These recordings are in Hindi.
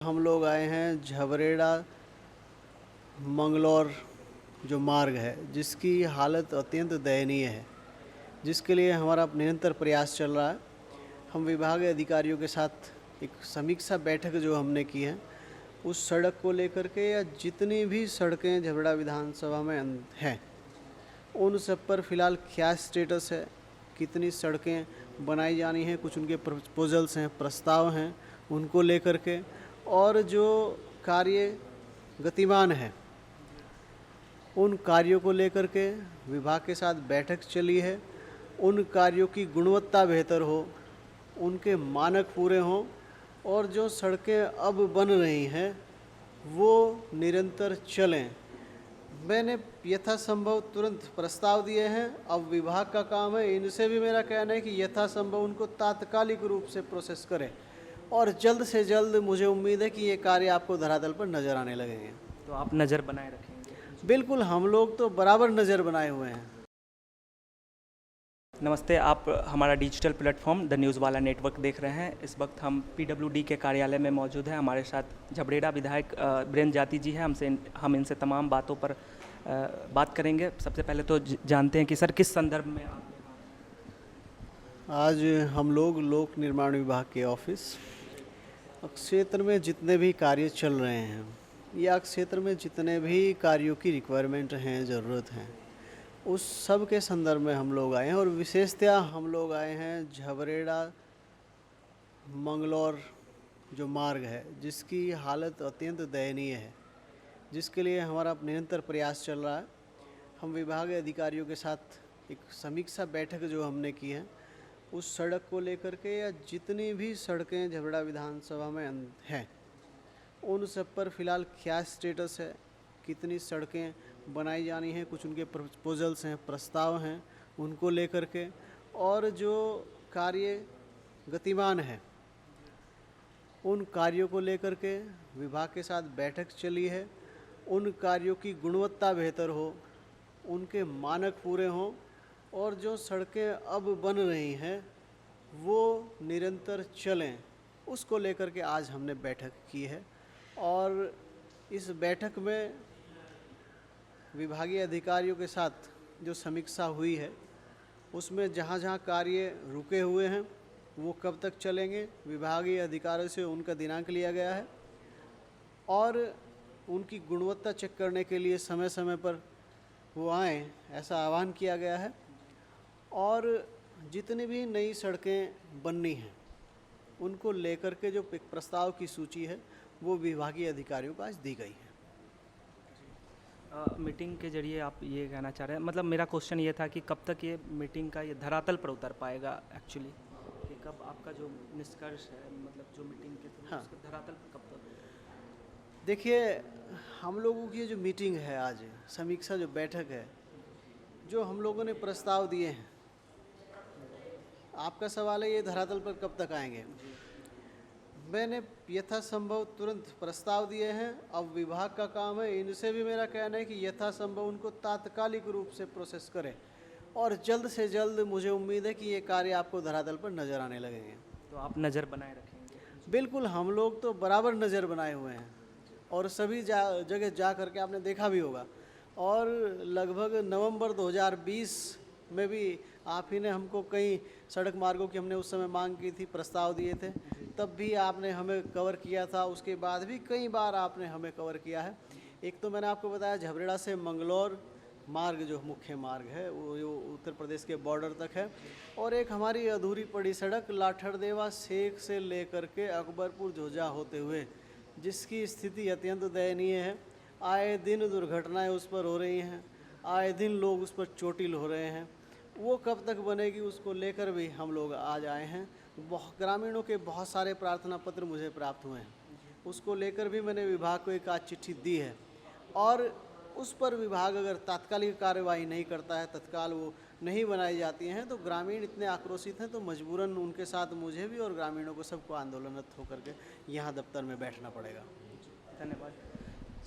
हम लोग आए हैं झबरेड़ा मंगलौर जो मार्ग है, जिसकी हालत अत्यंत दयनीय है, जिसके लिए हमारा निरंतर प्रयास चल रहा है। हम विभागीय अधिकारियों के साथ एक समीक्षा बैठक जो हमने की है, उस सड़क को लेकर के या जितनी भी सड़कें झबरेड़ा विधानसभा में हैं, उन सब पर फ़िलहाल क्या स्टेटस है, कितनी सड़कें बनाई जानी हैं, कुछ उनके प्रपोजल्स हैं, प्रस्ताव हैं, उनको लेकर के, और जो कार्य गतिमान है उन कार्यों को लेकर के विभाग के साथ बैठक चली है। उन कार्यों की गुणवत्ता बेहतर हो, उनके मानक पूरे हों, और जो सड़कें अब बन रही हैं वो निरंतर चलें। मैंने यथासंभव तुरंत प्रस्ताव दिए हैं। अब विभाग का काम है, इनसे भी मेरा कहना है कि यथासंभव उनको तात्कालिक रूप से प्रोसेस करें, और जल्द से जल्द मुझे उम्मीद है कि ये कार्य आपको धरातल पर नज़र आने लगेंगे। तो आप नज़र बनाए रखेंगे? बिल्कुल, हम लोग तो बराबर नज़र बनाए हुए हैं। नमस्ते, आप हमारा डिजिटल प्लेटफॉर्म द न्यूज़ वाला नेटवर्क देख रहे हैं। इस वक्त हम पीडब्ल्यूडी के कार्यालय में मौजूद हैं। हमारे साथ झबरेड़ा विधायक बीरेंद्र जाती जी हैं। हम इनसे तमाम बातों पर बात करेंगे। सबसे पहले तो जानते हैं कि सर किस संदर्भ में आज हम लोग लोक निर्माण विभाग के ऑफिस क्षेत्र में जितने भी कार्य चल रहे हैं या क्षेत्र में जितने भी कार्यों की रिक्वायरमेंट हैं, ज़रूरत हैं, उस सब के संदर्भ में हम लोग आए हैं। और विशेषतः हम लोग आए हैं झबरेड़ा मंगलौर जो मार्ग है, जिसकी हालत अत्यंत दयनीय है, जिसके लिए हमारा निरंतर प्रयास चल रहा है। हम विभागीय अधिकारियों के साथ एक समीक्षा बैठक जो हमने की है, उस सड़क को लेकर के या जितनी भी सड़कें झबरेड़ा विधानसभा में हैं, उन सब पर फ़िलहाल क्या स्टेटस है, कितनी सड़कें बनाई जानी हैं, कुछ उनके प्रपोजल्स हैं, प्रस्ताव हैं, उनको लेकर के, और जो कार्य गतिमान है उन कार्यों को लेकर के विभाग के साथ बैठक चली है। उन कार्यों की गुणवत्ता बेहतर हो, उनके मानक पूरे हों, और जो सड़कें अब बन रही हैं वो निरंतर चलें, उसको लेकर के आज हमने बैठक की है। और इस बैठक में विभागीय अधिकारियों के साथ जो समीक्षा हुई है, उसमें जहाँ जहाँ कार्य रुके हुए हैं वो कब तक चलेंगे, विभागीय अधिकारियों से उनका दिनांक लिया गया है, और उनकी गुणवत्ता चेक करने के लिए समय समय पर वो आएँ, ऐसा आह्वान किया गया है। और जितनी भी नई सड़कें बननी हैं उनको लेकर के जो एक प्रस्ताव की सूची है वो विभागीय अधिकारियों को आज दी गई है। मीटिंग के जरिए आप ये कहना चाह रहे हैं, मतलब मेरा क्वेश्चन ये था कि कब तक ये मीटिंग का ये धरातल पर उतर पाएगा एक्चुअली, कि कब आपका जो निष्कर्ष है, मतलब जो मीटिंग के थ्रू हाँ, उसका धरातल पर कब तक? देखिए, हम लोगों की जो मीटिंग है आज, समीक्षा जो बैठक है, जो हम लोगों ने प्रस्ताव दिए हैं, आपका सवाल है ये धरातल पर कब तक आएंगे। मैंने यथासंभव तुरंत प्रस्ताव दिए हैं। अब विभाग का काम है, इनसे भी मेरा कहना है कि यथासंभव उनको तात्कालिक रूप से प्रोसेस करें, और जल्द से जल्द मुझे उम्मीद है कि ये कार्य आपको धरातल पर नज़र आने लगेंगे। तो आप नज़र बनाए रखेंगे? बिल्कुल, हम लोग तो बराबर नज़र बनाए हुए हैं, और सभी जगह जा करके आपने देखा भी होगा। और लगभग नवंबर 2020 में भी आप ही ने हमको कई सड़क मार्गों की हमने उस समय मांग की थी, प्रस्ताव दिए थे, तब भी आपने हमें कवर किया था। उसके बाद भी कई बार आपने हमें कवर किया है। एक तो मैंने आपको बताया झबरेड़ा से मंगलौर मार्ग जो मुख्य मार्ग है वो उत्तर प्रदेश के बॉर्डर तक है, और एक हमारी अधूरी पड़ी सड़क लाठरदेवा सेख से लेकर के अकबरपुर झोजा होते हुए, जिसकी स्थिति अत्यंत दयनीय है। आए दिन दुर्घटनाएं उस पर हो रही हैं, आए दिन लोग उस पर चोटिल हो रहे हैं। वो कब तक बनेगी, उसको लेकर भी हम लोग आज आए हैं। ग्रामीणों के बहुत सारे प्रार्थना पत्र मुझे प्राप्त हुए हैं, उसको लेकर भी मैंने विभाग को एक आज चिट्ठी दी है, और उस पर विभाग अगर तात्कालिक कार्रवाई नहीं करता है, तत्काल वो नहीं बनाई जाती हैं, तो ग्रामीण इतने आक्रोशित हैं तो मजबूरन उनके साथ मुझे भी और ग्रामीणों को सबको आंदोलनरत होकर के यहाँ दफ्तर में बैठना पड़ेगा। धन्यवाद।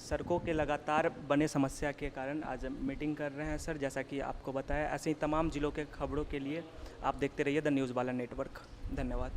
सड़कों के लगातार बने समस्या के कारण आज मीटिंग कर रहे हैं सर, जैसा कि आपको बताया। ऐसे ही तमाम जिलों के खबरों के लिए आप देखते रहिए द न्यूज़ वाला नेटवर्क। धन्यवाद।